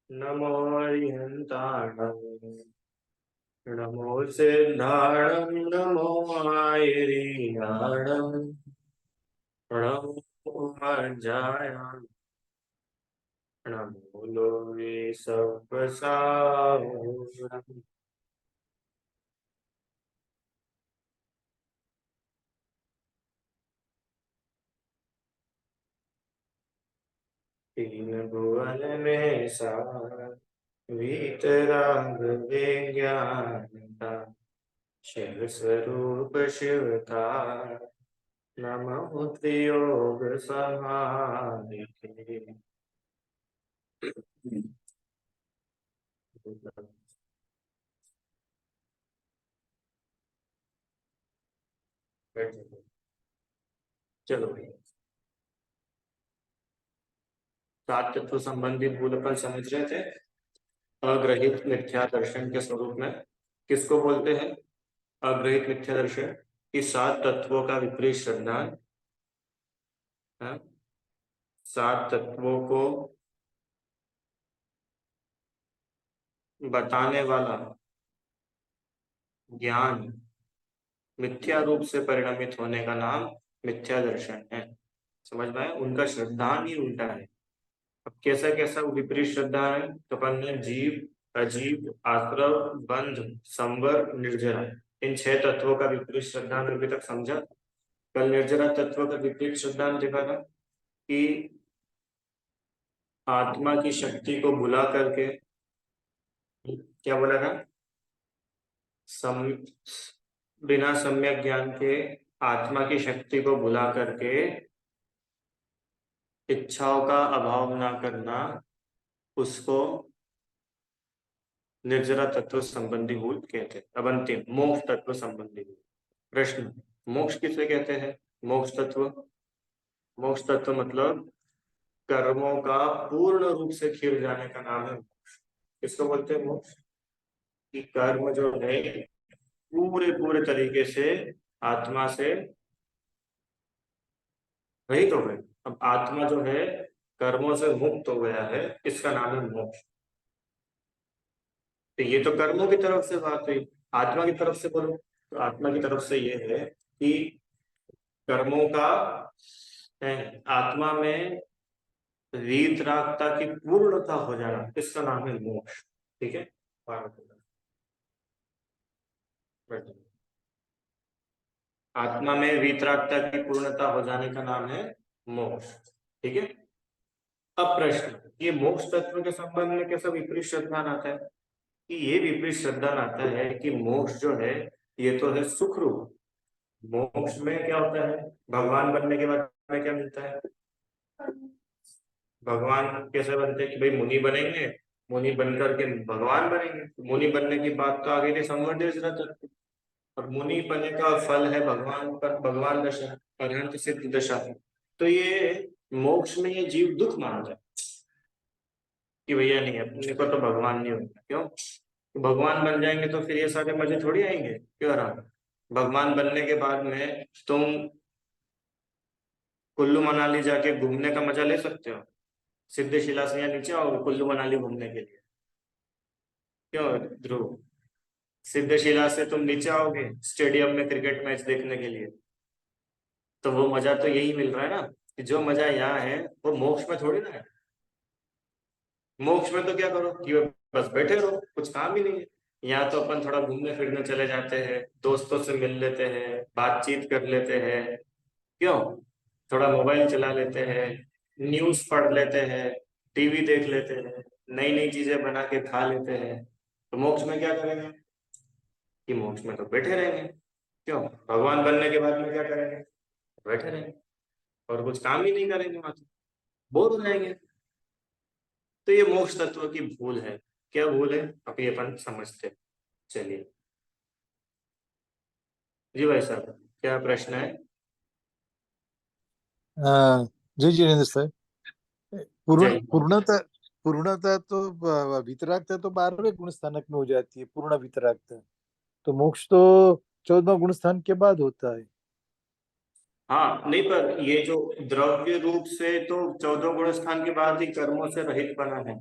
नमो हरिहन्ताणं नमो सिद्धाणं नमो आयर्याणं नमो मज्जायां नमो लोके सप्तसाहुरम्। तीन भुवन में सार वीतराग विज्ञान का शिव स्वरूप शिव का नमो त्रियोग समाधिके। चलो भाई, सात तत्व संबंधी भूल अपन समझ रहे थे। अग्रहित मिथ्या दर्शन के स्वरूप में किसको बोलते हैं? अग्रहित मिथ्या दर्शन कि सात तत्वों का विपरीत श्रद्धा है। सात तत्वों को बताने वाला ज्ञान मिथ्या रूप से परिणमित होने का नाम मिथ्या दर्शन है। समझ में आया? उनका श्रद्धान ही उल्टा है। अब कैसा कैसा विपरीत श्रद्धा है? तो अपन ने जीव, अजीव, आश्रव, बंध, संवर, निर्जरा, इन छह तत्वों का विपरीत श्रद्धान अभी तक समझा। कल निर्जरा तत्व का विपरीत श्रद्धान देखा था कि आत्मा की शक्ति को बुला करके, क्या बोला था? सम बिना सम्यक ज्ञान के आत्मा की शक्ति को बुला करके इच्छाओं का अभाव ना करना, उसको निर्जरा तत्व संबंधी भूल कहते हैं। अब अंतिम मोक्ष तत्व संबंधी भूल। प्रश्न, मोक्ष किसे कहते हैं? मोक्ष तत्व, मोक्ष तत्व मतलब कर्मों का पूर्ण रूप से खिल जाने का नाम है मोक्ष। किसको बोलते हैं मोक्ष? कि कर्म जो है पूरे पूरे तरीके से आत्मा से रहित हो गए। अब आत्मा जो है कर्मों से मुक्त हो गया है, इसका नाम है मोक्ष। तो ये तो कर्मों की तरफ से बात हुई। आत्मा की तरफ से बोलो तो आत्मा की तरफ से ये है कि कर्मों का आत्मा में वीतरागता की पूर्णता हो जाना, इसका नाम है मोक्ष। ठीक है, आत्मा में वीतरागता की पूर्णता हो जाने का नाम है मोक्ष। ठीक है। अब प्रश्न, ये मोक्ष तत्व के संबंध में कैसा विपरीत श्रद्धान आता है? कि ये विपरीत श्रद्धान आता है कि मोक्ष जो है ये तो है सुख रूप। मोक्ष में क्या होता है? भगवान बनने के बाद में क्या मिलता है? भगवान कैसे बनते हैं? कि भाई मुनि बनेंगे, मुनि बनकर के भगवान बनेंगे। मुनि बनने की बात तो आगे की संवर्धित तत्व, और मुनि बने का फल है भगवान पर भगवान दशा, अनंत सिद्ध दशा। तो ये मोक्ष में ये जीव दुख मानता है कि भैया नहीं, अपने को तो भगवान नहीं होगा। क्यों? तो भगवान बन जाएंगे तो फिर ये सारे मजे थोड़ी आएंगे। क्यों रहा? भगवान बनने के बाद में तुम कुल्लू मनाली जाके घूमने का मजा ले सकते हो। सिद्धशिला से यहाँ नीचे आओ कुल्लू मनाली घूमने के लिए। क्यों ध्रुव? सिद्धशिला से तुम नीचे आओगे स्टेडियम में क्रिकेट मैच देखने के लिए, तो वो मजा तो यही मिल रहा है ना। कि जो मजा यहाँ है वो मोक्ष में थोड़ी ना है। मोक्ष में तो क्या करो कि बस बैठे रहो, कुछ काम ही नहीं है। यहाँ तो अपन थोड़ा घूमने फिरने चले जाते हैं, दोस्तों से मिल लेते हैं, बातचीत कर लेते हैं। क्यों? थोड़ा मोबाइल चला लेते हैं, न्यूज पढ़ लेते हैं, टीवी देख लेते हैं, नई नई चीजें बना के खा लेते हैं। तो मोक्ष में क्या करेंगे? कि मोक्ष में तो बैठे रहेंगे। क्यों? भगवान बनने के बाद में क्या करेंगे? बैठे रहेंगे और कुछ काम ही नहीं करेंगे, वहां तो बोर हो जाएंगे। तो ये मोक्ष तत्व की भूल है। क्या भूल है अभी अपन समझते हैं। चलिए जी भाई साहब, क्या प्रश्न है? हाँ, जी जिनेन्द्र सर। जय। पूर्णता, पूर्णता तो वितरागता तो 12वें गुण स्थानक में हो जाती है, पूर्ण वितरागता। तो मोक्ष तो 14वां गुण स्थान के बाद होता है। हाँ नहीं, पर ये जो द्रव्य रूप से तो 14 गुण स्थान के बाद ही कर्मों से रहित बना है।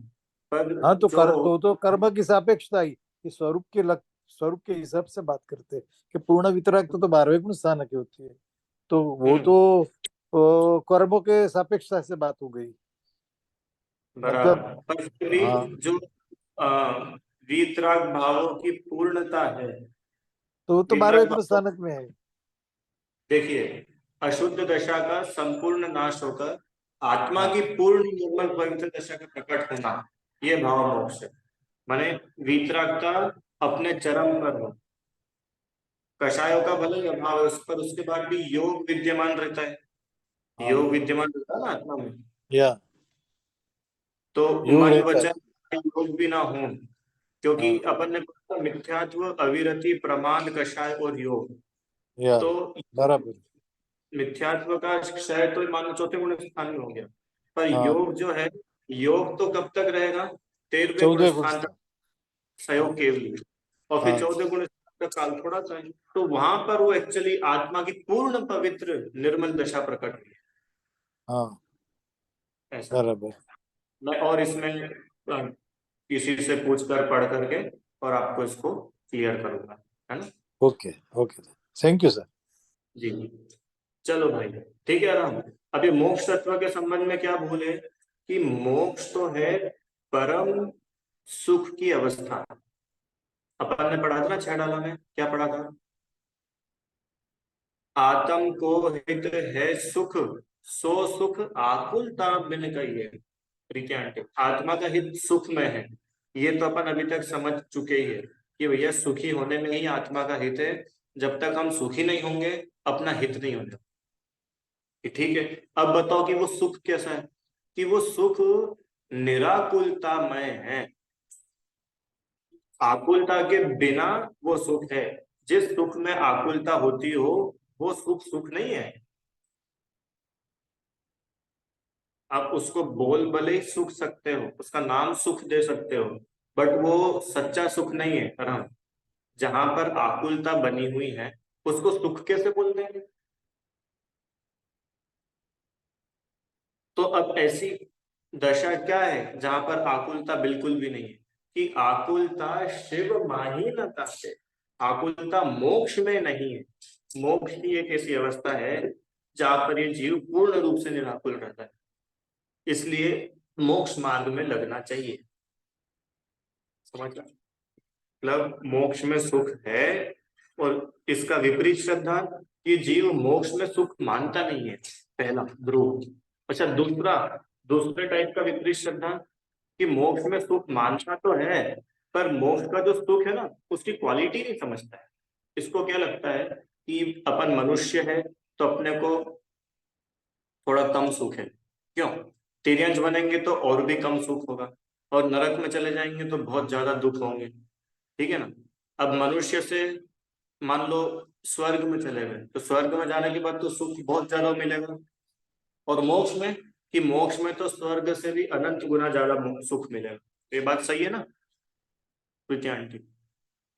पर हाँ तो जो तो कर्म की सापेक्षता ही कि स्वरूप के स्वरूप के हिसाब से बात करते हैं कि पूर्ण वितराग तो 12वें गुण स्थान की होती है, तो वो हम्म, तो कर्मों के सापेक्षता से बात हो गई। बराबर, मतलब पर फिर भी हाँ, जो अ, वीतराग भावों की पूर्णता है, तो वो तो वीतराग 12वें गुण भावों, स्थानक में है। देखिए, अशुद्ध दशा का संपूर्ण नाश होकर आत्मा हाँ की पूर्ण निर्मल पवित्र दशा का प्रकट होना, ये भाव मोक्ष है। माने वीतरागता अपने चरम पर हो, कषायों का भले ही अभाव है उस पर, उसके बाद भी योग विद्यमान रहता है। हाँ, योग विद्यमान रहता है ना आत्मा में। या तो योग मन रहता है। वचन योग भी ना हो, क्योंकि हाँ, अपन ने पढ़ा मिथ्यात्व, अविरति, प्रमाण, कषाय और योग। या तो बराबर। मिथ्यात्व का क्षय तो मानो चौथे गुण स्थान में हो गया, पर हाँ, योग जो है, योग तो कब तक रहेगा? 13वें गुण 14वें गुण स्थान तक स्थान। सहयोग केवल, और फिर हाँ 14 गुण स्थान का काल थोड़ा सा है। तो वहां पर वो एक्चुअली आत्मा की पूर्ण पवित्र निर्मल दशा प्रकट हुई हाँ है, ऐसा। बराबर। मैं और इसमें किसी से पूछ कर पढ़ करके और आपको इसको क्लियर करूंगा, है ना? Okay, okay, thank you sir. जी, चलो भाई, ठीक है राम। अभी मोक्ष तत्व के संबंध में क्या भूल है कि मोक्ष तो है परम सुख की अवस्था। अपन ने पढ़ा था ना 6 डाला में, क्या पढ़ा था? आत्म को हित है सुख, सो सुख आकुलता बिन कहिए। प्रीति आंटी, आत्मा का हित सुख में है, ये तो अपन अभी तक समझ चुके ही है कि भैया सुखी होने में ही आत्मा का हित है। जब तक हम सुखी नहीं होंगे, अपना हित नहीं होगा। कि ठीक है, अब बताओ कि वो सुख कैसा है? कि वो सुख निराकुलतामय है, आकुलता के बिना वो सुख है। जिस सुख में आकुलता होती हो, वो सुख सुख नहीं है। आप उसको बोल भले ही सुख सकते हो, उसका नाम सुख दे सकते हो, बट वो सच्चा सुख नहीं है। और हम जहां पर आकुलता बनी हुई है, उसको सुख कैसे बोल देंगे? तो अब ऐसी दशा क्या है जहां पर आकुलता बिल्कुल भी नहीं है? कि आकुलता शिव माहीनता से, आकुलता मोक्ष में नहीं है। मोक्ष की एक ऐसी अवस्था है जहां पर ये जीव पूर्ण रूप से निराकुल रहता है। इसलिए मोक्ष मार्ग में लगना चाहिए। समझ रहा? मतलब मोक्ष में सुख है, और इसका विपरीत श्रद्धा कि जीव मोक्ष में सुख मानता नहीं है, पहला ध्रुव। अच्छा, दूसरा, दूसरे टाइप का विपरीत श्रद्धा कि मोक्ष में सुख मानता तो है, पर मोक्ष का जो सुख है ना, उसकी क्वालिटी नहीं समझता है। इसको क्या लगता है कि अपन मनुष्य है, तो अपने को थोड़ा कम सुख है। क्यों? तिर्यंच बनेंगे तो और भी कम सुख होगा, और नरक में चले जाएंगे तो बहुत ज्यादा दुख होंगे। ठीक है ना? अब मनुष्य से मान लो स्वर्ग में चले गए, तो स्वर्ग में जाने के बाद तो सुख बहुत ज्यादा मिलेगा। और मोक्ष में, कि मोक्ष में तो स्वर्ग से भी अनंत गुना ज्यादा सुख मिलेगा। तो ये बात सही है ना प्रीति आंटी?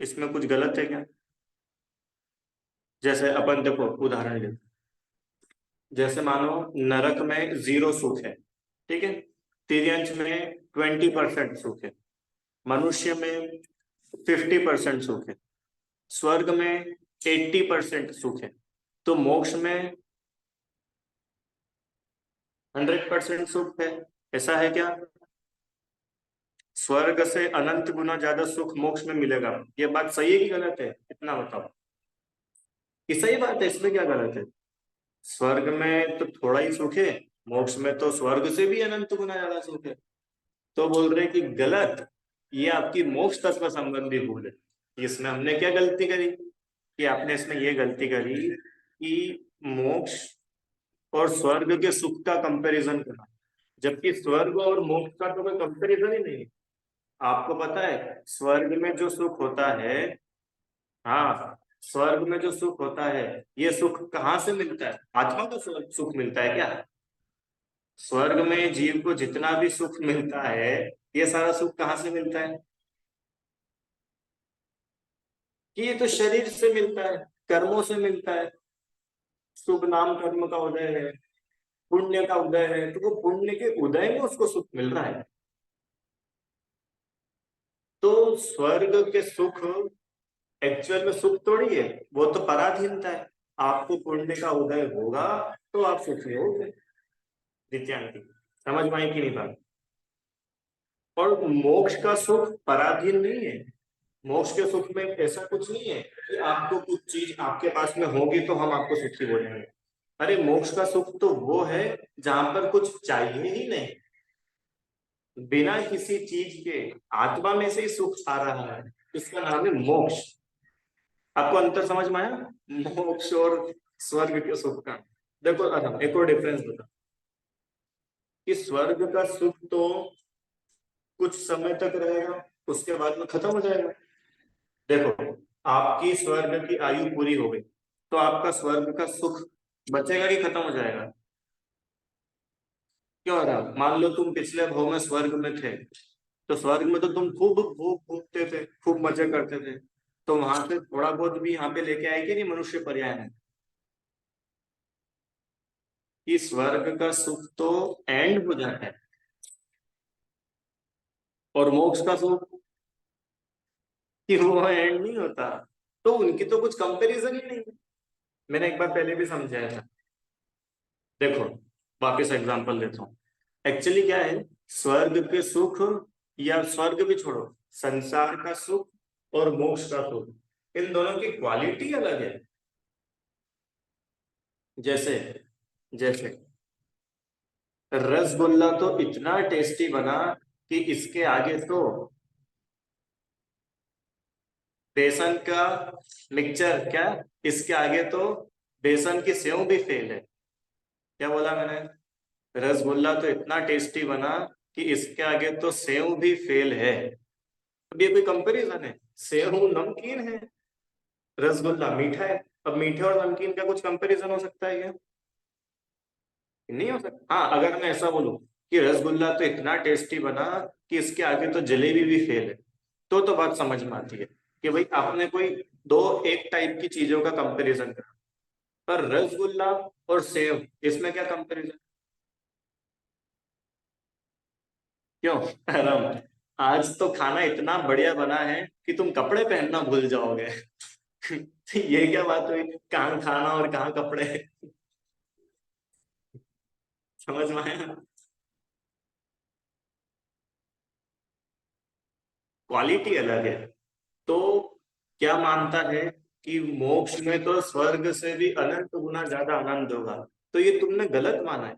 इसमें कुछ गलत है क्या? जैसे अपन देखो उदाहरण ले, जैसे मानो नरक में 0 सुख है, ठीक है, तिर्यंच में 20% सुख है, मनुष्य में 50% सुख है, स्वर्ग में 80% सुख है, तो मोक्ष में 100% सुख है। ऐसा है क्या? स्वर्ग से अनंत गुना ज्यादा सुख मोक्ष में मिलेगा, ये बात सही है कि गलत है? इतना बताओ कि सही बात है, इसमें क्या गलत है? स्वर्ग में तो थोड़ा ही सुख है, मोक्ष में तो स्वर्ग से भी अनंत गुना ज्यादा सुख है। तो बोल रहे कि गलत, ये आपकी मोक्ष तत्व संबंधी भूल है। इसमें हमने क्या गलती करी कि आपने इसमें ये गलती करी कि मोक्ष और स्वर्ग के सुख का कंपैरिजन करना, जबकि स्वर्ग और मोक्ष का तो कोई कंपैरिजन ही नहीं है। आपको पता है स्वर्ग में जो सुख होता है, हाँ, स्वर्ग में जो सुख होता है, ये सुख कहाँ से मिलता है? आत्मा को सुख मिलता है क्या? स्वर्ग में जीव को जितना भी सुख मिलता है, ये सारा सुख कहाँ से मिलता है? कि ये तो शरीर से मिलता है, कर्मों से मिलता है। शुभ नाम कर्म का उदय है, पुण्य का उदय है, तो वो पुण्य के उदय में उसको सुख मिल रहा है। तो स्वर्ग के सुख एक्चुअल में सुख थोड़ी है, वो तो पराधीनता है। आपको पुण्य का उदय होगा तो आप सुखी होगे। नित्यानंद, समझ में आई कि नहीं बात? और मोक्ष का सुख पराधीन नहीं है। मोक्ष के सुख में ऐसा कुछ नहीं है कि आपको कुछ चीज आपके पास में होगी तो हम आपको सुखी बोलेंगे। अरे मोक्ष का सुख तो वो है जहां पर कुछ चाहिए ही नहीं, बिना किसी चीज के आत्मा में से ही सुख आ रहा है, इसका नाम है मोक्ष। आपको अंतर समझ में आया मोक्ष और स्वर्ग के सुख का? देखो अब एक और डिफरेंस बता कि स्वर्ग का सुख तो कुछ समय तक रहेगा, उसके बाद में खत्म हो जाएगा। देखो, आपकी स्वर्ग की आयु पूरी हो गई तो आपका स्वर्ग का सुख बचेगा कि खत्म हो जाएगा? क्यों हो रहा? मान लो तुम पिछले भाव में स्वर्ग में थे, तो स्वर्ग में तो तुम खूब खूब घूमते थे, खूब मजे करते थे, तो वहां से थोड़ा बहुत भी यहाँ पे लेके आएगी नहीं मनुष्य पर्याय में? कि स्वर्ग का सुख तो एंड हो जाता है, और मोक्ष का सुख कि वो एंड नहीं होता। तो उनकी तो कुछ कंपैरिजन ही नहीं है। मैंने एक बार पहले भी समझाया था। देखो, वापस एग्जांपल देता हूँ। एक्चुअली क्या है, स्वर्ग के सुख, या स्वर्ग भी छोड़ो, संसार का सुख और मोक्ष का सुख, इन दोनों की क्वालिटी अलग है। जैसे जैसे रसगुल्ला तो इतना टेस्टी बना कि इसके आगे तो बेसन का मिक्सचर, क्या, इसके आगे तो बेसन की सेव भी फेल है। क्या बोला मैंने? रसगुल्ला तो इतना टेस्टी बना कि इसके आगे तो सेव भी फेल है। अब ये कोई कंपैरिजन है? सेव नमकीन है, रसगुल्ला मीठा है। अब मीठे और नमकीन का कुछ कंपैरिजन हो सकता है क्या? नहीं हो सकता। हाँ, अगर मैं ऐसा बोलूं कि रसगुल्ला तो इतना टेस्टी बना कि इसके आगे तो जलेबी भी फेल है, तो बात समझ में आती है कि भाई आपने कोई दो एक टाइप की चीजों का कंपैरिजन करा। पर रसगुल्ला और सेव, इसमें क्या कंपैरिजन? क्यों? आराम। आज तो खाना इतना बढ़िया बना है कि तुम कपड़े पहनना भूल जाओगे। ये क्या बात हुई, कहाँ खाना और कहाँ कपड़े? समझ में आया? क्वालिटी अलग है। तो क्या मानता है कि मोक्ष में तो स्वर्ग से भी अनंत गुना ज्यादा आनंद होगा? तो ये तुमने गलत माना है।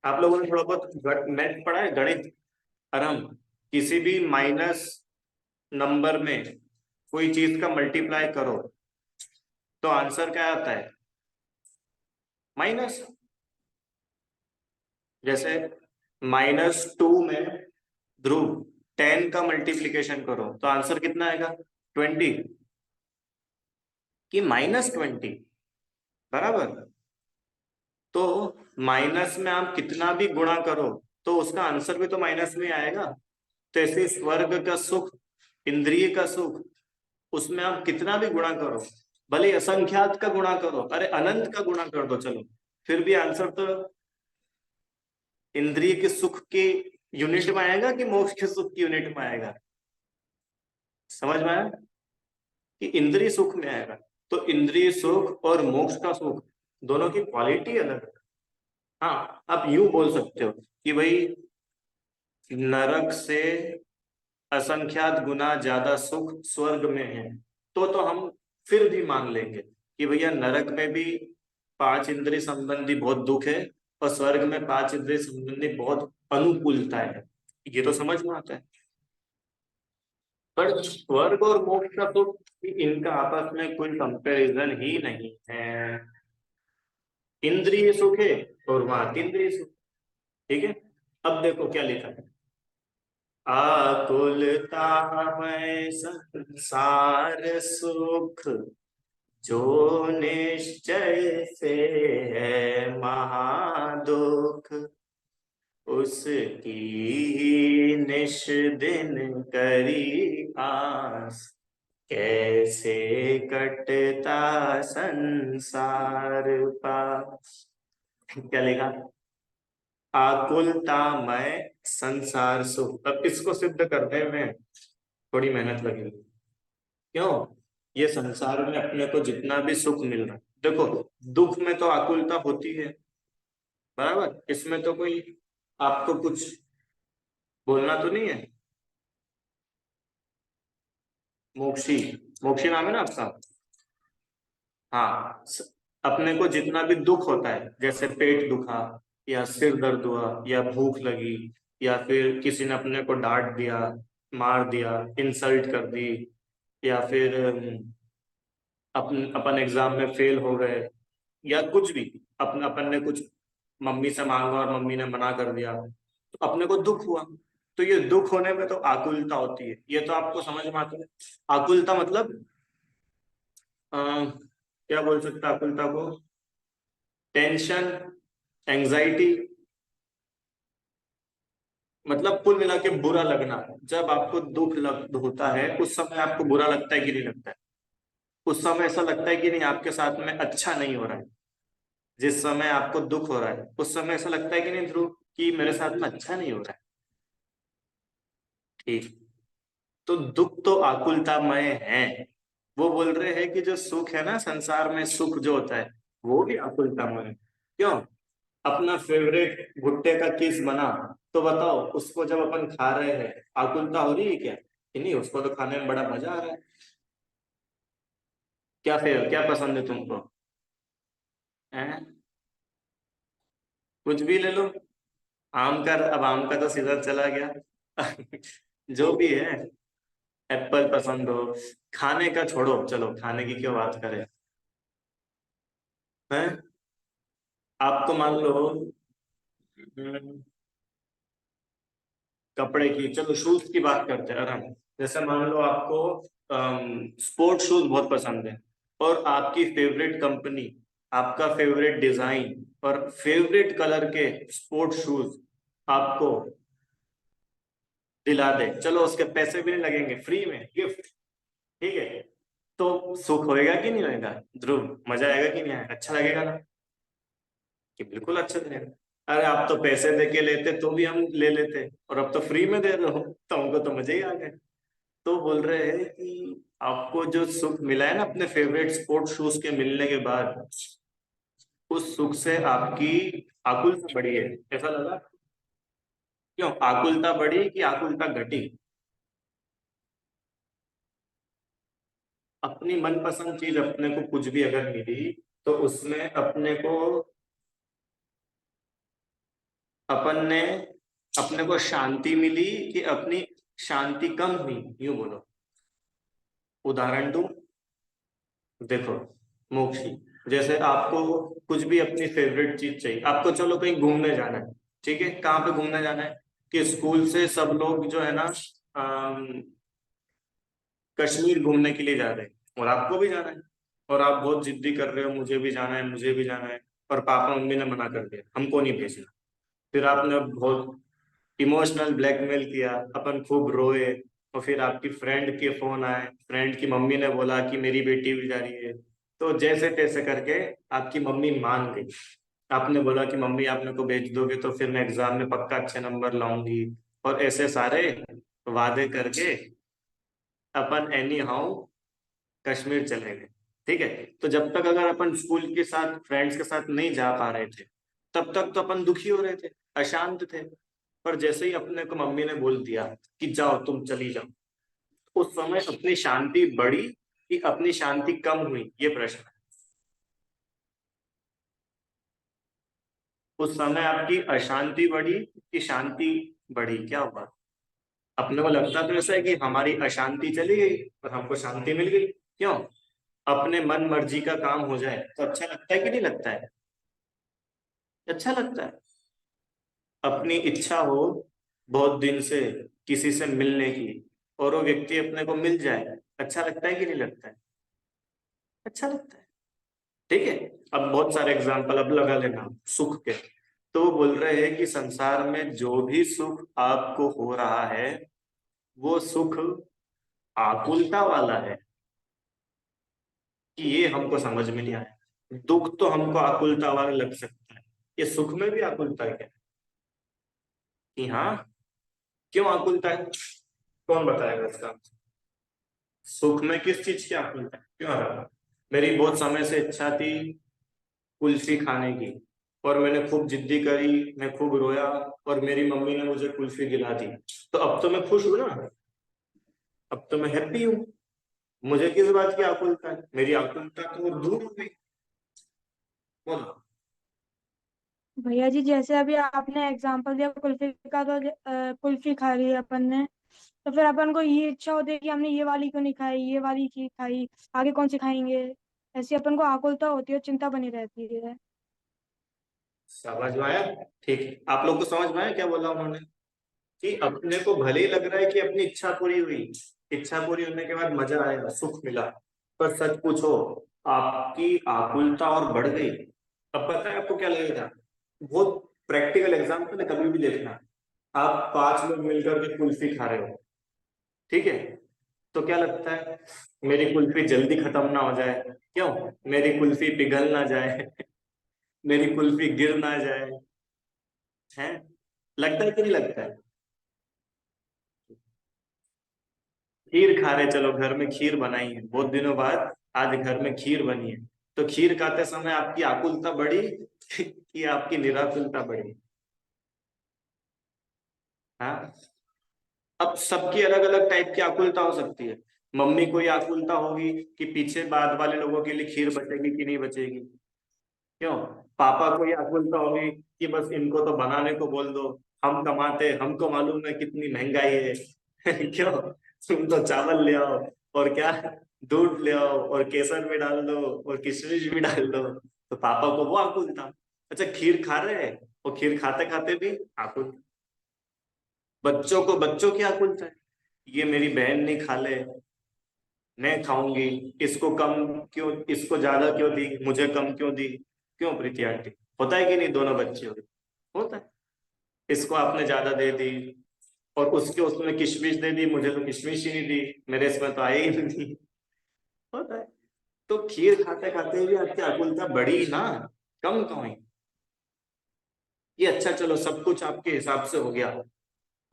आप लोगों ने थोड़ा बहुत मैथ पढ़ा है, गणित? आराम। किसी भी माइनस नंबर में कोई चीज का मल्टीप्लाई करो तो आंसर क्या आता है? माइनस। जैसे -2 में ध्रुव 10 का मल्टीप्लीकेशन करो तो आंसर कितना आएगा? 20 कि -20? बराबर। तो माइनस में आप कितना भी गुणा करो तो उसका आंसर भी तो माइनस में आएगा। तो ऐसे स्वर्ग का सुख, इंद्रिय का सुख, उसमें आप कितना भी गुणा करो, भले ही असंख्यात का गुणा करो, अरे अनंत का गुणा कर दो चलो, फिर भी आंसर तो इंद्रिय के सुख के यूनिट में आएगा कि मोक्ष के सुख की यूनिट में आएगा? समझ में आया कि इंद्रिय सुख में आएगा? तो इंद्रिय सुख और मोक्ष का सुख दोनों की क्वालिटी अलग है। हाँ, आप यूं बोल सकते हो कि भाई नरक से असंख्यात गुना ज्यादा सुख स्वर्ग में है, तो हम फिर भी मान लेंगे कि भैया नरक में भी 5 इंद्रिय संबंधी बहुत दुख है, और स्वर्ग में 5 इंद्रिय संबंधी बहुत अनुकूलता है। ये तो समझ में आता है। पर स्वर्ग और मोक्ष का तो इनका आपस में कोई कंपैरिजन ही नहीं है। इंद्रिय सुख है और वहां अतीन्द्रिय सुख। ठीक है। अब देखो क्या लिखा है। आकुलता में संसार सुख, जो निश्चय से है महादुख, उसकी ही निश दिन करी आस, कैसे कटता संसार पास। क्या लिखा? आकुलतामय संसार सुख। अब इसको सिद्ध करने में थोड़ी मेहनत लगेगी। क्यों? ये संसार में अपने को जितना भी सुख मिल रहा है, देखो, दुख में तो आकुलता होती है, बराबर। इसमें तो कोई आपको कुछ बोलना तो नहीं है। मोक्षी, मोक्षी नाम है ना आपका? हाँ, अपने को जितना भी दुख होता है, जैसे पेट दुखा, या सिर दर्द हुआ, या भूख लगी, या फिर किसी ने अपने को डांट दिया, मार दिया, इंसल्ट कर दी, या फिर अपन अपन एग्जाम में फेल हो गए, या कुछ भी, अपन अपन ने कुछ मम्मी से मांगा और मम्मी ने मना कर दिया, तो अपने को दुख हुआ। तो ये दुख होने में तो आकुलता होती है, ये तो आपको समझ में आता है। आकुलता मतलब क्या बोल सकता है आकुलता को? टेंशन, एंजाइटी, मतलब कुल मिला के बुरा लगना। जब आपको दुख होता है, उस समय आपको बुरा लगता है कि नहीं लगता है? उस समय ऐसा लगता है कि नहीं आपके साथ में अच्छा नहीं हो रहा है? जिस समय आपको दुख हो रहा है, उस समय ऐसा लगता है कि नहीं ध्रुव, कि मेरे साथ में अच्छा नहीं हो रहा है? ठीक। तो दुख तो आकुलतामय है। वो बोल रहे हैं कि जो सुख है ना, संसार में सुख जो होता है, वो भी आकुलतामय है। क्यों? अपना फेवरेट भुट्टे का किस बना, तो बताओ, उसको जब अपन खा रहे हैं, आकुलता हो रही है क्या कि नहीं? उसको तो खाने में बड़ा मजा आ रहा है। क्या पसंद है तुमको? हैं? कुछ भी ले लो। आम का, अब आम का तो सीजन चला गया। जो भी है, एप्पल पसंद हो। खाने का छोड़ो, चलो खाने की क्यों बात करें। हैं? आपको मान लो, हम्म, कपड़े की, चलो शूज की बात करते हैं आराम। जैसे मान लो आपको स्पोर्ट शूज बहुत पसंद है, और आपकी फेवरेट कंपनी, आपका फेवरेट डिजाइन और फेवरेट कलर के स्पोर्ट शूज आपको दिला दे, चलो उसके पैसे भी नहीं लगेंगे, फ्री में गिफ्ट, ठीक है, तो सुख होएगा कि नहीं होएगा ध्रुव? मजा आएगा कि नहीं आएगा? अच्छा लगेगा ना? कि बिल्कुल अच्छा लगेगा। अरे आप तो पैसे दे के लेते तो भी हम ले लेते, और अब तो फ्री में दे रहे हो, तो हमको तो मजे ही आ गए। तो बोल रहे हैं कि आपको जो सुख मिला है ना अपने फेवरेट स्पोर्ट शूज के मिलने के बाद, उस सुख से आपकी आकुलता बढ़ी है, ऐसा लगा? क्यों आकुलता बढ़ी कि आकुलता घटी? अपनी मनपसंद चीज अपने को कुछ भी अगर मिली, तो उसमें अपने को, अपन ने, अपने को शांति मिली कि अपनी शांति कम हुई, यूं बोलो। उदाहरण दूं? देखो, मोक्षी, जैसे आपको कुछ भी अपनी फेवरेट चीज चाहिए, आपको चलो कहीं घूमने जाना है, ठीक है, कहाँ पे घूमने जाना है? कि स्कूल से सब लोग जो है ना, अम, कश्मीर घूमने के लिए जा रहे हैं, और आपको भी जाना है, और आप बहुत जिद्दी कर रहे हो, मुझे भी जाना है, मुझे भी जाना है, और पापा मम्मी ने मना कर दिया, हमको नहीं भेजना। फिर आपने बहुत इमोशनल ब्लैकमेल किया, अपन खूब रोए, और फिर आपकी फ्रेंड के फोन आए, फ्रेंड की मम्मी ने बोला कि मेरी बेटी भी जा रही है, तो जैसे तैसे करके आपकी मम्मी मान गई। आपने बोला कि मम्मी आप मेरे को भेज दोगे तो फिर मैं एग्जाम में पक्का अच्छे नंबर लाऊंगी, और ऐसे सारे वादे करके अपन एनी हाउ कश्मीर चले गए। ठीक है, तो जब तक अगर अपन स्कूल के साथ फ्रेंड्स के साथ नहीं जा पा रहे थे, तब तक तो अपन दुखी हो रहे थे, अशांत थे। पर जैसे ही अपने को मम्मी ने बोल दिया कि जाओ तुम चली जाओ, उस समय अपनी शांति बढ़ी कि अपनी शांति कम हुई, ये प्रश्न है। उस समय आपकी अशांति बढ़ी कि शांति बढ़ी, क्या हुआ? अपने को लगता तो ऐसा है कि हमारी अशांति चली गई और हमको शांति मिल गई। क्यों? अपने मन मर्जी का काम हो जाए तो अच्छा लगता है कि नहीं लगता है? अच्छा लगता है। अपनी इच्छा हो बहुत दिन से किसी से मिलने की, और वो व्यक्ति अपने को मिल जाए, अच्छा लगता है कि नहीं लगता है? अच्छा लगता है। ठीक है। अब बहुत सारे एग्जाम्पल अब लगा लेना सुख के। तो वो बोल रहे हैं कि संसार में जो भी सुख आपको हो रहा है, वो सुख आकुलता वाला है। कि ये हमको समझ में नहीं आया। दुख तो हमको आकुलता वाला लग सकता है, ये सुख में भी आकुलता है क्या? कि हाँ, क्यों आकुलता है? कौन बताएगा इसका? सुख में किस चीज की आकुलता है, क्यों आ रहा? मेरी बहुत समय से इच्छा थी कुल्फी खाने की, और मैंने खूब जिद्दी करी, मैं खूब रोया, और मेरी मम्मी ने मुझे कुल्फी दिला दी। तो अब तो मैं खुश हूं ना, अब तो मैं हैप्पी हूँ। मुझे किस बात की आकुलता है? मेरी आकुलता तो दूर हो गई। बोलो। भैया जी, जैसे अभी आपने एग्जांपल दिया कुल्फी का, तो कुल्फी खा ली अपन ने, तो फिर अपन को ये इच्छा होती है कि हमने ये वाली क्यों नहीं खाई, ये वाली चीज खाई, आगे कौन सी खाएंगे। ऐसी अपन को आकुलता होती है, चिंता बनी रहती है। समझ में आया? ठीक है, आप लोग को समझ में आया क्या बोला उन्होंने? कि अपने को भले ही लग रहा है कि अपनी इच्छा पूरी हुई, इच्छा पूरी होने के बाद मजा आएगा, सुख मिला, पर सच पूछो, आपकी आकुलता और बढ़ गई। अब पता है आपको क्या लगेगा? बहुत प्रैक्टिकल एग्जाम्पल है, कभी भी देखना। आप 5 लोग मिलकर के कुल्फी खा रहे हो, ठीक है? तो क्या लगता है? मेरी कुल्फी जल्दी खत्म ना हो जाए। क्यों? मेरी कुल्फी पिघल ना जाए, मेरी कुल्फी गिर ना जाए। है? लगता है कि नहीं लगता है? खीर खा रहे, चलो घर में खीर बनाई है बहुत दिनों बाद, आज घर में खीर बनी है। तो खीर खाते समय आपकी आकुलता बढ़ी कि आपकी निराकुलता बढ़ी? हाँ। अब सबकी अलग अलग टाइप की आकुलता हो सकती है। मम्मी को ये आकुलता होगी कि पीछे बाद वाले लोगों के लिए खीर बचेगी कि नहीं बचेगी। क्यों? पापा को ये आकुलता होगी कि बस इनको तो बनाने को बोल दो, हम कमाते, हमको मालूम है कितनी महंगाई है। क्यों? तुम तो चावल ले आओ, और क्या, दूध ले आओ, और केसर भी डाल दो, और किशमिश भी डाल दो। तो पापा को वो आकुलता। अच्छा, खीर खा रहे हैं, और खीर खाते खाते भी आकुल। बच्चों को बच्चों की आकुलता है, ये मेरी बहन नहीं खा ले, मैं खाऊंगी। इसको कम क्यों, इसको ज्यादा क्यों दी, मुझे कम क्यों दी? क्यों प्रीति आंटी? होता है कि नहीं? दोनों बच्चे होता है। इसको आपने ज्यादा दे दी, और उसके उसने किशमिश दे दी, मुझे तो किशमिश ही नहीं दी, मेरे इसमें तो आई ही नहीं। होता है। तो खीर खाते खाते भी आपकी आकुलता बढ़ी ना, कम कहाँ हुई? ये अच्छा, चलो सब कुछ आपके हिसाब से हो गया।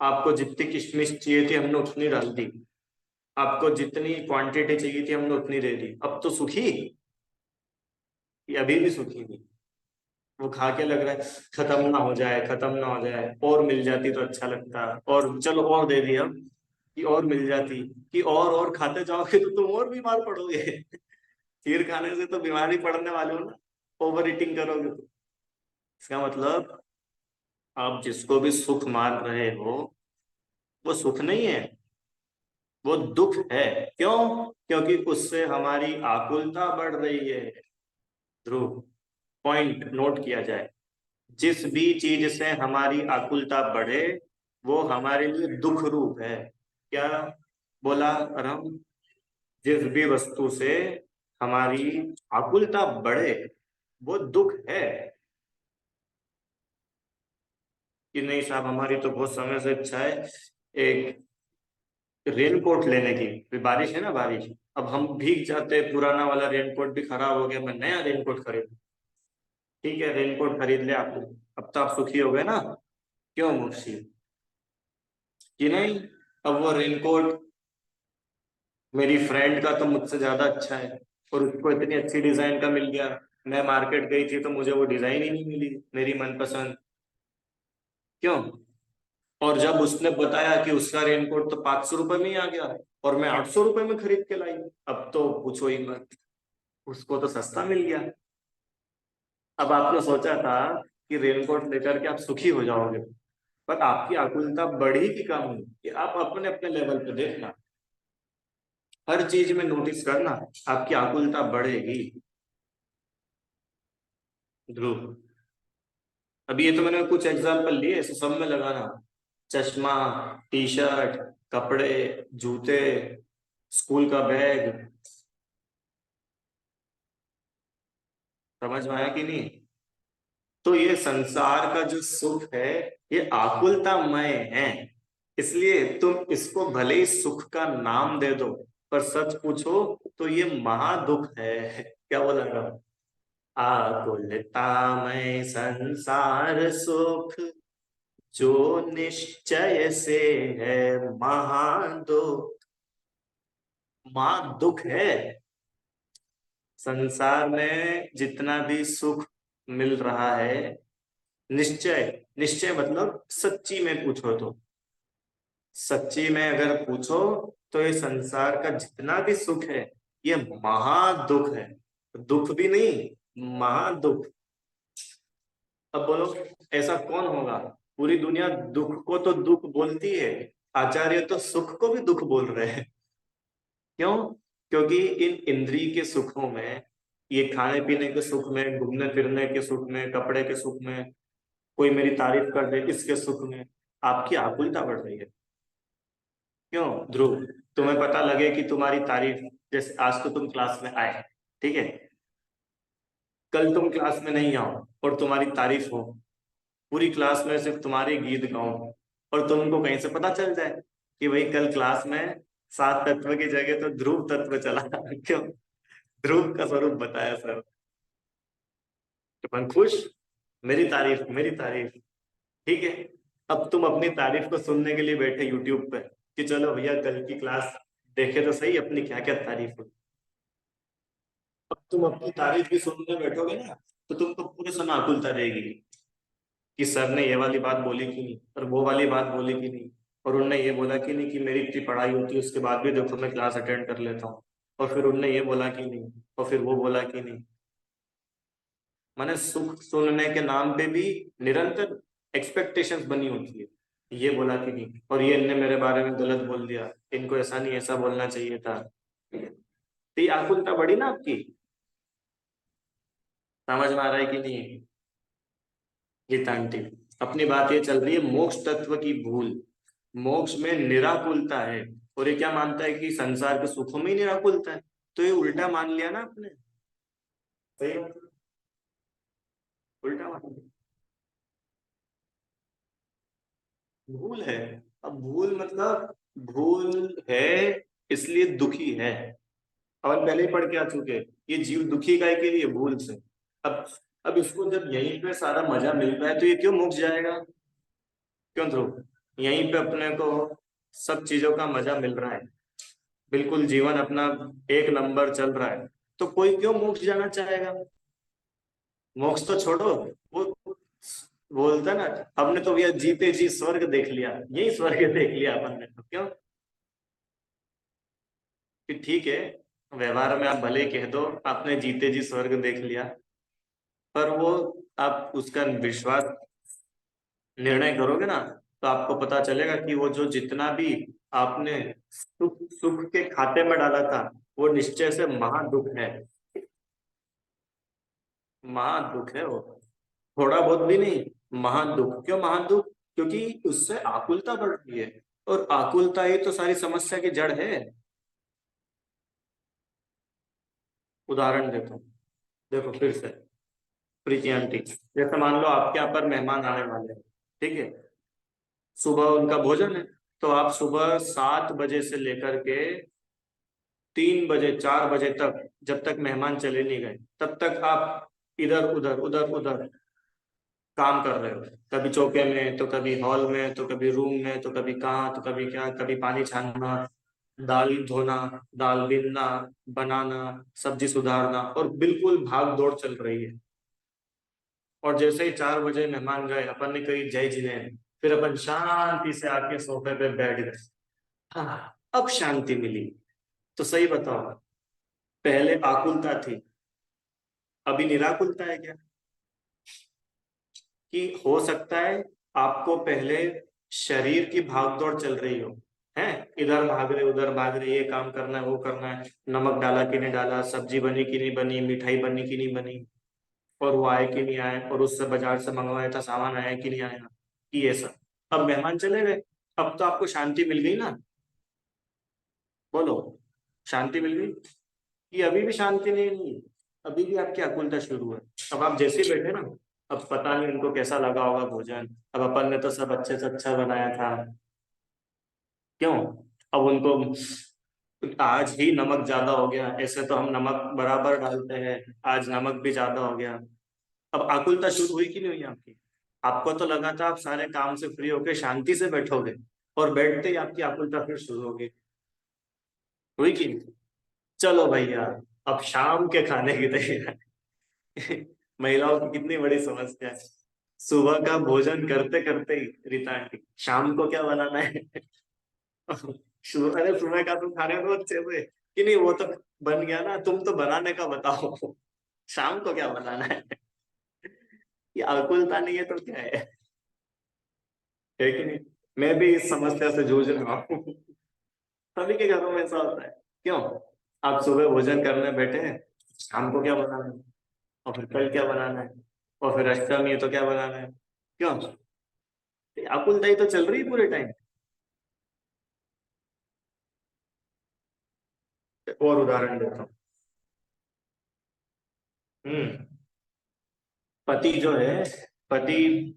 आपको जितनी किशमिश चाहिए थी हमने उतनी डाल दी, आपको जितनी क्वांटिटी चाहिए थी हमने उतनी दे दी, अब तो सुखी? ये अभी भी सुखी नहीं। वो खा के लग रहा है खत्म ना हो जाए, खत्म ना हो जाए, और मिल जाती तो अच्छा लगता, और चलो और दे दिया, कि और मिल जाती, कि और खाते जाओगे तो तुम और बीमार पड़ोगे। खीर खाने से तो बीमारी पड़ने वाले हो ना, ओवर ईटिंग करोगे तो। इसका मतलब आप जिसको भी सुख मान रहे हो, वो सुख नहीं है, वो दुख है। क्यों? क्योंकि उससे हमारी आकुलता बढ़ रही है। ध्रुव, पॉइंट नोट किया जाए, जिस भी चीज से हमारी आकुलता बढ़े, वो हमारे लिए दुख रूप है। क्या बोला राम? जिस भी वस्तु से हमारी आकुलता बढ़े, वो दुख है। कि नहीं साहब, हमारी तो बहुत समय से इच्छा है एक रेनकोट लेने की, अभी बारिश है ना, बारिश, अब हम भीग जाते हैं, पुराना वाला रेनकोट भी खराब हो गया, मैं नया रेनकोट खरीद। ठीक है, रेनकोट खरीद लिया आपने, अब तो आप सुखी हो गए ना? क्यों मुर्शी? कि नहीं? अब वो रेनकोट मेरी फ्रेंड का तो मुझसे ज्यादा अच्छा है, और उसको इतनी अच्छी डिजाइन का मिल गया। मैं मार्केट गई थी तो मुझे वो डिजाइन ही नहीं मिली मेरी मनपसंद। क्यों? और जब उसने बताया कि उसका रेनकोट तो 500 रुपए में ही आ गया, और मैं 800 रुपए में खरीद के लाई, अब तो पूछो ही मत, उसको तो सस्ता मिल गया। अब आपने सोचा था कि रेनकोट लेकर के आप सुखी हो जाओगे, पर आपकी आकुलता बढ़ी कि कम हुई, कि आप अपने अपने लेवल पे देखना, हर चीज में नोटिस करना, आपकी आकुलता बढ़ेगी। ध्रुव, अभी ये तो मैंने कुछ एग्जाम्पल लिए, इसे सब में लगाना। चश्मा, टी शर्ट, कपड़े, जूते, स्कूल का बैग। समझ में आया कि नहीं? तो ये संसार का जो सुख है, ये आकुलतामय है। इसलिए तुम इसको भले ही सुख का नाम दे दो, पर सच पूछो तो ये महादुख है। क्या बोला ना, आकुलता में संसार सुख, जो निश्चय से है महादुख। महादुख है। संसार में जितना भी सुख मिल रहा है, निश्चय, निश्चय मतलब सच्ची में पूछो तो, सच्ची में अगर पूछो तो ये संसार का जितना भी सुख है ये महादुख है। दुख भी नहीं, महादुख। अब बोलो, ऐसा कौन होगा? पूरी दुनिया दुख को तो दुख बोलती है, आचार्य तो सुख को भी दुख बोल रहे हैं। क्यों? क्योंकि इन इंद्रिय के सुखों में, ये खाने पीने के सुख में, घूमने फिरने के सुख में, कपड़े के सुख में, कोई मेरी तारीफ कर दे इसके सुख में आपकी आकुलता बढ़ रही है। क्यों ध्रुव? तुम्हें पता लगे कि तुम्हारी तारीफ, जैसे आज तो तुम क्लास में आए, ठीक है, कल तुम क्लास में नहीं आओ और तुम्हारी तारीफ हो, पूरी क्लास में सिर्फ तुम्हारे गीत गाओ, और तुमको कहीं से पता चल जाए कि भाई कल क्लास में सात तत्व की जगह तो ध्रुव तत्व चला। क्यों? ध्रुव का स्वरूप बताया सर, तो अपन खुश, मेरी तारीफ, मेरी तारीफ। ठीक है, अब तुम अपनी तारीफ को सुनने के लिए बैठे यूट्यूब पे कि चलो भैया कल की क्लास देखे तो सही अपनी क्या क्या तारीफ हुई। अब तुम अपनी तारीफ भी सुनने बैठोगे ना, तो तुमको पूरे समय आकुलता रहेगी कि सर ने ये वाली बात बोली कि नहीं, और वो वाली बात बोली कि नहीं, और उनने ये बोला कि नहीं कि मेरी इतनी पढ़ाई होती है उसके बाद भी देखो मैं क्लास अटेंड कर लेता हूँ, और फिर उनने ये बोला कि नहीं, और फिर वो बोला कि नहीं। माने सुख सुनने के नाम पे भी निरंतर एक्सपेक्टेशंस बनी होती है, ये बोला कि नहीं, और ये इनने मेरे बारे में गलत बोल दिया, इनको ऐसा नहीं ऐसा बोलना चाहिए था। तो ये आकुलता बढ़ी ना आपकी। समझ में आ रहा है कि नहीं? गीतांटी, अपनी बात ये चल रही है मोक्ष तत्व की भूल। मोक्ष में निराकुलता है, और ये क्या मानता है कि संसार के सुखों में ही निराकुलता है, तो ये उल्टा मान लिया ना आपने। सही बात है? उल्टा मान लिया, भूल है। अब भूल मतलब, भूल है इसलिए दुखी है। अपन पहले ही पढ़ के आ चुके हैं, ये जीव दुखी काय के लिए? भूल से। अब अब इसको जब यहीं पे सारा मजा मिल रहा है तो ये क्यों मुक्त जाएगा? क्यों ध्रुव? यहीं पे अपने को सब चीजों का मजा मिल रहा है, बिल्कुल जीवन अपना एक नंबर चल रहा है, तो कोई क्यों मोक्ष जाना चाहेगा? मोक्ष तो छोड़ो, वो बोलता ना, हमने तो भैया जीते जी स्वर्ग देख लिया, यही स्वर्ग देख लिया अपन ने, तो क्यों? कि ठीक है, व्यवहार में आप भले ही कह दो आपने जीते जी स्वर्ग देख लिया, पर वो आप उसका विश्वास निर्णय करोगे ना, तो आपको पता चलेगा कि वो जो जितना भी आपने सुख सुख के खाते में डाला था, वो निश्चय से महादुख है। महादुख है वो, थोड़ा बहुत भी नहीं, महादुख। क्यों महादुख? क्योंकि उससे आकुलता बढ़ रही है, और आकुलता ही तो सारी समस्या की जड़ है। उदाहरण देता हूँ, देखो फिर से, प्रीति आंटी, जैसे मान लो आपके यहाँ पर मेहमान आने वाले हैं, ठीक है, सुबह उनका भोजन है, तो आप सुबह 7 बजे से लेकर के 3 बजे 4 बजे तक, जब तक मेहमान चले नहीं गए तब तक आप इधर उधर उधर उधर काम कर रहे हो, कभी चौके में, तो कभी हॉल में, तो कभी रूम में, तो कभी कहाँ, तो कभी क्या, कभी पानी छानना, दाल धोना, दाल बीनना, बनाना, सब्जी सुधारना, और बिल्कुल भाग दौड़ चल रही है। और जैसे ही 4 बजे मेहमान गए, अपन ने कही जय जिनेन्द्र, फिर अपन शांति से आके सोफे पे बैठ गए। हाँ, अब शांति मिली। तो सही बताओ, पहले आकुलता थी, अभी निराकुलता है क्या? कि हो सकता है आपको पहले शरीर की भागदौड़ चल रही हो, है, इधर भाग रहे उधर भाग रहे, ये काम करना है वो करना है, नमक डाला कि नहीं डाला, सब्जी बनी कि नहीं बनी, मिठाई बनी कि नहीं बनी, और वो आए कि नहीं आए, और उससे बाजार से मंगवाया था सामान आया कि नहीं आया, कि ये सब। अब मेहमान चले गए, अब तो आपको शांति मिल गई ना? बोलो, शांति मिल गई? कि अभी भी शांति नहीं मिली? अभी भी आपकी आकुलता शुरू है। अब आप जैसे ही बैठे ना, अब पता नहीं उनको कैसा लगा होगा भोजन, अब अपन ने तो सब अच्छे से अच्छा बनाया था, क्यों? अब उनको आज ही नमक ज्यादा हो गया, ऐसे तो हम नमक बराबर डालते हैं, आज नमक भी ज्यादा हो गया। अब आकुलता शुरू हुई कि नहीं हुई आपकी? आपको तो लगा था आप सारे काम से फ्री होके शांति से बैठोगे, और बैठते ही आपकी आकुलता फिर शुरू होगी। हुई कि नहीं? चलो भैया, अब शाम के खाने की तैयारी। महिलाओं की कितनी बड़ी समस्या है। सुबह का भोजन करते करते ही रीता आंटी, शाम को क्या बनाना है? अरे सुबह का तुम खा रहे हो अच्छे से कि नहीं, वो तो बन गया ना, तुम तो बनाने का बताओ। शाम को क्या बनाना है? ये अकुलता नहीं है तो क्या है कि नहीं? मैं भी इस समस्या से जूझ रहा हूँ। सभी के घरों में ऐसा होता है। क्यों? आप सुबह भोजन करने बैठे हैं, शाम को क्या बनाना है, और फिर कल क्या बनाना है, और फिर अष्टमी है तो क्या बनाना है? क्यों? ये आकुलताई तो चल रही है पूरे टाइम। और उदाहरण देता हूँ। हम्म। पति जो है, पति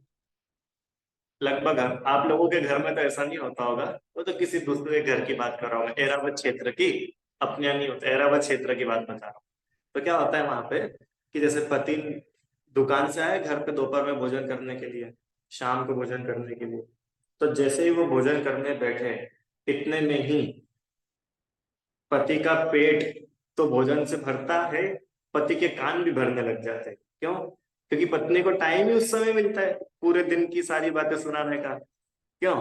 लगभग आप लोगों के घर में तो ऐसा नहीं होता होगा, वो तो किसी दूसरे घर की बात कर रहा हूँ मैं, एरावत क्षेत्र की। अपने यहाँ नहीं होता, एरावत क्षेत्र की बात बता रहा हूँ। तो क्या होता है वहां पे कि जैसे पति दुकान से आए घर पे दोपहर में भोजन करने के लिए, शाम को भोजन करने के लिए, तो जैसे ही वो भोजन करने बैठे, इतने में ही पति का पेट तो भोजन से भरता है, पति के कान भी भरने लग जाते हैं। क्यों? क्योंकि पत्नी को टाइम ही उस समय मिलता है पूरे दिन की सारी बातें सुनाने का। क्यों?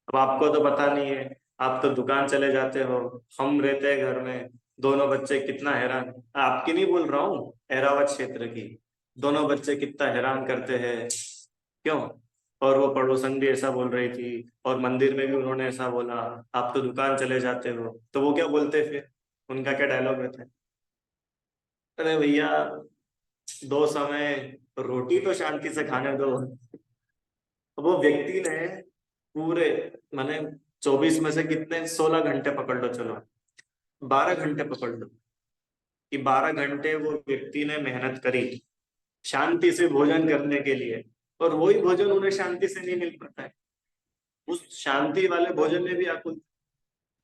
अब आपको तो पता नहीं है, आप तो दुकान चले जाते हो, हम रहते हैं घर में, दोनों बच्चे कितना हैरान, आपकी नहीं बोल रहा हूँ, एरावत क्षेत्र की। दोनों बच्चे कितना हैरान करते हैं। क्यों? और वो पड़ोसन भी ऐसा बोल रही थी, और मंदिर में भी उन्होंने ऐसा बोला, आप तो दुकान चले जाते हो, तो वो क्या बोलते फिर? उनका क्या डायलॉग रहता है? अरे भैया, दो समय रोटी तो शांति से खाने दो। अब वो व्यक्ति ने पूरे, माने 24 में से कितने, 16 घंटे पकड़ लो, चलो 12 घंटे पकड़ लो, कि 12 घंटे वो व्यक्ति ने मेहनत करी शांति से भोजन करने के लिए, और वही भोजन उन्हें शांति से नहीं मिल पाता है। उस शांति वाले भोजन में भी आकुल,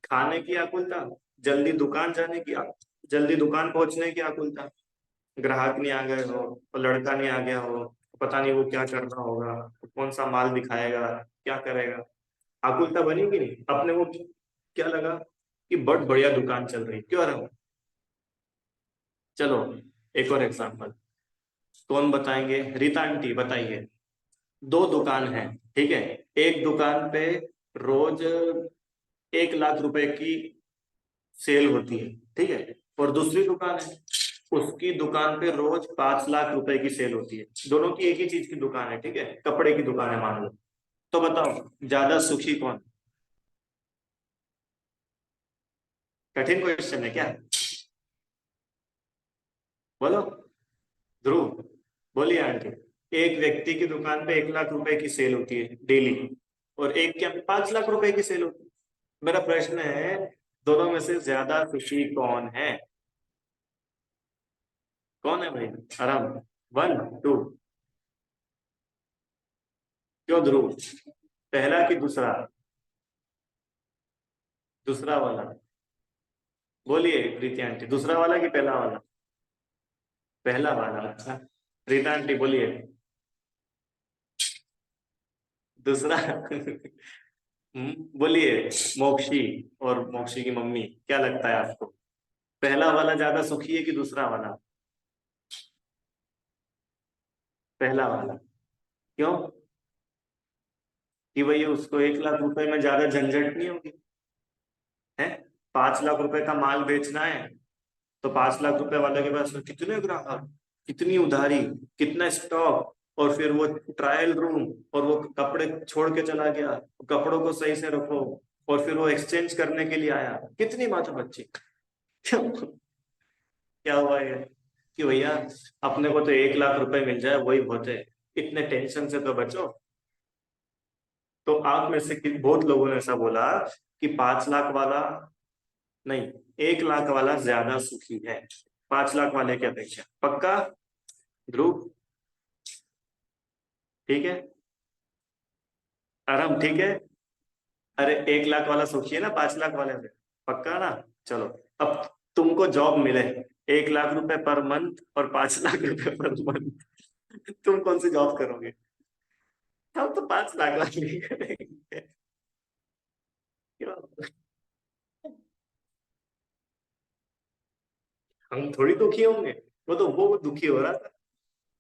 खाने की आकुलता, जल्दी दुकान जाने की जल्दी दुकान पहुंचने की आकुलता, ग्राहक नहीं आ गए हो, और लड़का नहीं आ गया हो, पता नहीं वो क्या कर रहा होगा, कौन सा माल दिखाएगा, क्या करेगा। आकुलता बनी कि नहीं? अपने को क्या लगा कि बहुत बढ़िया दुकान चल रही, क्यों रहा? चलो एक और एग्जांपल, कौन बताएंगे? रीता आंटी बताइए। दो दुकान है, ठीक है, एक दुकान पे रोज 1 लाख रुपए की सेल होती है, ठीक है, और दूसरी दुकान है, उसकी दुकान पे रोज 5 लाख रुपए की सेल होती है। दोनों की एक ही चीज की दुकान है, ठीक है, कपड़े की दुकान है मान लो। तो बताओ ज्यादा सुखी कौन? कठिन क्वेश्चन है क्या? बोलो, ध्रुव, बोलिए आंटी। एक व्यक्ति की दुकान पे 1 लाख रुपए की सेल होती है डेली, और एक क्या 5 लाख रुपए की सेल होती है। मेरा प्रश्न है, दोनों में से ज्यादा खुशी कौन है? कौन है भाई? आराम, 1 2। क्यों ध्रुव? पहला कि दूसरा? दूसरा वाला। बोलिए प्रीति आंटी, दूसरा वाला कि पहला वाला? पहला वाला, अच्छा। रीता आंटी बोलिए। दूसरा। बोलिए मोक्षी, और मोक्षी की मम्मी, क्या लगता है आपको, पहला वाला ज्यादा सुखी है कि दूसरा वाला? पहला वाला। क्यों? कि भैया उसको 1 लाख रुपए में ज्यादा झंझट नहीं होगी, है? 5 लाख रुपए का माल बेचना है, तो 5 लाख रुपए वाले के पास कितने ग्राहक, कितनी उधारी, कितना स्टॉक, और फिर वो ट्रायल रूम, और वो कपड़े छोड़ के चला गया, कपड़ों को सही से रखो, और फिर वो एक्सचेंज करने के लिए आया, कितनी बात बच्ची। क्या हुआ ये कि भैया अपने को तो 1 लाख रुपए मिल जाए वही बहुत है, इतने टेंशन से तो बचो। तो आप में से बहुत लोगों ने ऐसा बोला कि 5 लाख वाला नहीं, 1 लाख वाला ज्यादा सुखी है 5 लाख वाले की अपेक्षा। पक्का ध्रुव? ठीक है, आराम ठीक है। अरे 1 लाख वाला सुखी है ना 5 लाख वाले से? पक्का ना? चलो, अब तुमको जॉब मिले 1 लाख रुपए पर मंथ और 5 लाख रुपए पर मंथ, तुम कौन सी जॉब करोगे? हम तो 5 लाख वाली करेंगे। क्यों? हम थोड़ी दुखी होंगे, वो दुखी हो रहा था।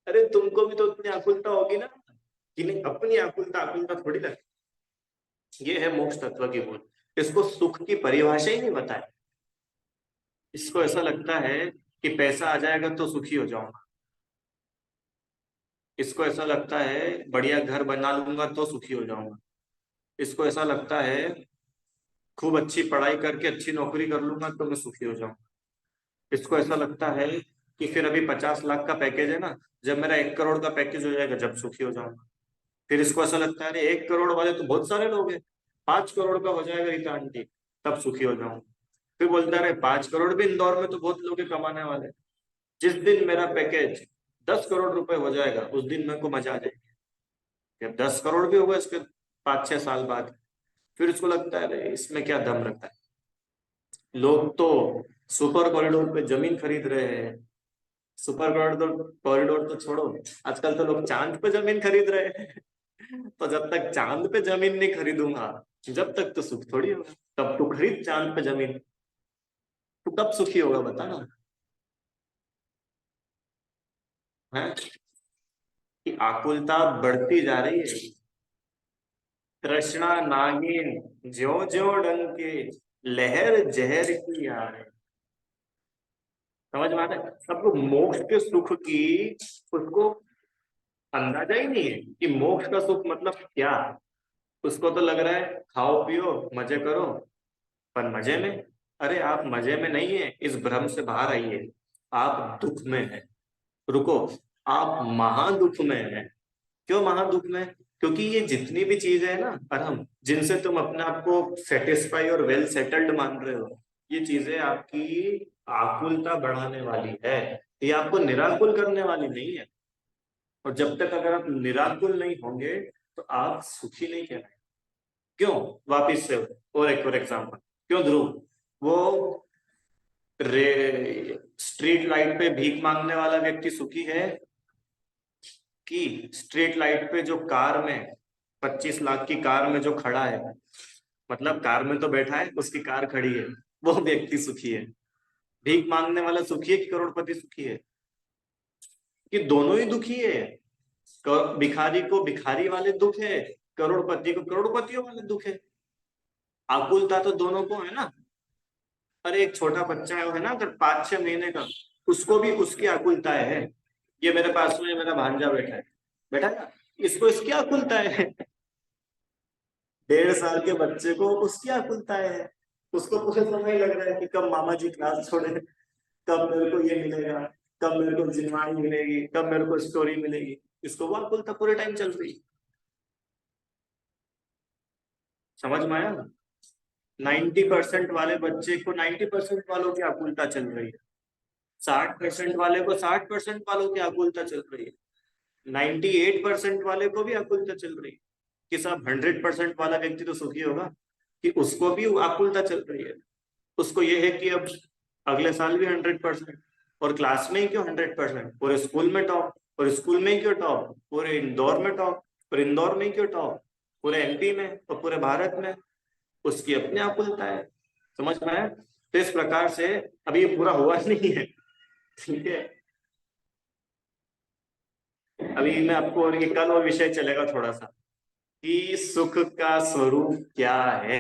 अरे तुमको भी तो उतनी आकुलता होगी ना, कि नहीं? अपनी आकुलता आकुलता थोड़ी लगती। ये है मोक्ष तत्व की बोध। इसको सुख की परिभाषा ही नहीं बताए। इसको ऐसा लगता है कि पैसा आ जाएगा तो सुखी हो जाऊंगा। इसको ऐसा लगता है बढ़िया घर बना लूंगा तो सुखी हो जाऊंगा। इसको ऐसा लगता है खूब अच्छी पढ़ाई करके अच्छी नौकरी कर लूंगा तो मैं सुखी हो जाऊंगा। इसको ऐसा लगता है कि फिर अभी 50 लाख का पैकेज है ना, जब मेरा 1 करोड़ का पैकेज हो जाएगा जब सुखी हो जाऊंगा। फिर इसको ऐसा लगता है अरे 1 करोड़ वाले तो बहुत सारे लोग हैं, 5 करोड़ का हो जाएगा रीता आंटी, तब सुखी हो जाऊंगा। फिर बोलता है 5 करोड़ भी इंदौर में तो बहुत लोग हैं कमाने वाले। जिस दिन मेरा पैकेज 10 करोड़ रुपए हो जाएगा उस दिन मेरे को मजा आ जाएगी। जब 10 करोड़ भी होगा इसके 5-6 साल बाद, फिर इसको लगता है अरे इसमें क्या दम रहता है। लोग तो सुपर कॉरिडोर पे जमीन खरीद रहे हैं। सुपर कॉरिडोर कॉरिडोर तो छोड़ो, आजकल तो लोग चांद पे जमीन खरीद रहे हैं। तो जब तक चांद पे जमीन नहीं खरीदूंगा, जब तक तो सुख थोड़ी होगा। तब तू खरीद चांद पे जमीन, तू कब सुखी होगा बता ना। है कि आकुलता बढ़ती जा रही है। तृष्णा नागिन ज्यो ज्यो डंके, लहर जहर की आ रही। समझ में आता है सबको मोक्ष के सुख की, उसको अंदाजा ही नहीं है कि मोक्ष का सुख मतलब क्या। उसको तो लग रहा है खाओ पियो मजे करो, पर मजे में, अरे आप मजे में नहीं है, इस भ्रम से बाहर आइए। आप दुख में है। रुको, आप महादुख में है। क्यों महादुख में? क्योंकि ये जितनी भी चीजें है ना परम, जिनसे तुम अपने आप को सेटिस्फाई और वेल सेटल्ड मान रहे हो, ये चीजें आपकी आकुलता बढ़ाने वाली है। ये आपको निराकुल करने वाली नहीं है। और जब तक अगर आप निराकुल नहीं होंगे तो आप सुखी नहीं कहलाएंगे। क्यों? वापिस से और एक और एग्जाम्पल, क्यों ध्रुव? वो स्ट्रीट लाइट पे भीख मांगने वाला व्यक्ति सुखी है कि स्ट्रीट लाइट पे जो कार में 25 लाख की कार में जो खड़ा है, मतलब कार में तो बैठा है उसकी कार खड़ी है, वो व्यक्ति सुखी है? भीख मांगने वाला सुखी है कि करोड़पति सुखी है? कि दोनों ही दुखी है। भिखारी को भिखारी वाले दुख है, करोड़पति को करोड़पतियों वाले दुख है। आकुलता तो दोनों को है ना। अरे एक छोटा बच्चा है ना, अगर 5-6 महीने का, उसको भी उसकी आकुलता है। ये मेरे पास में मेरा भांजा बैठा है, बैठा है ना, इसको इसकी आकुलता है। 1.5 साल के बच्चे को उसकी आकुलता है। उसको पूरे समय लग रहा है कि कब मामा जी क्लास छोड़े, कब मेरे को ये मिलेगा, कब मेरे को जिनवाणी मिलेगी, कब मेरे को स्टोरी मिलेगी। इसको वो आकुलता पूरे टाइम चल रही है। समझ में आया ना? 90% वाले बच्चे को 90% वालों की आकुलता चल रही है। 60% वाले को 60% वालों की आकुलता चल रही है। 98% वाले को भी आकुलता चल रही है। कि साहब 100% वाला व्यक्ति तो सुखी होगा, कि उसको भी आकुलता चल रही है। उसको ये है कि अब अगले साल भी 100%, और क्लास में ही क्यों 100%, पूरे स्कूल में टॉप, और स्कूल में ही क्यों टॉप, पूरे इंदौर में टॉप, और इंदौर में ही क्यों टॉप, पूरे एमपी में और पूरे भारत में। उसकी अपनी आकुलता है। समझ में आया? तो इस प्रकार से अभी ये पूरा हुआ नहीं है, ठीक है? अभी मैं आपको, और ये कल और विषय चलेगा थोड़ा सा, कि सुख का स्वरूप क्या है।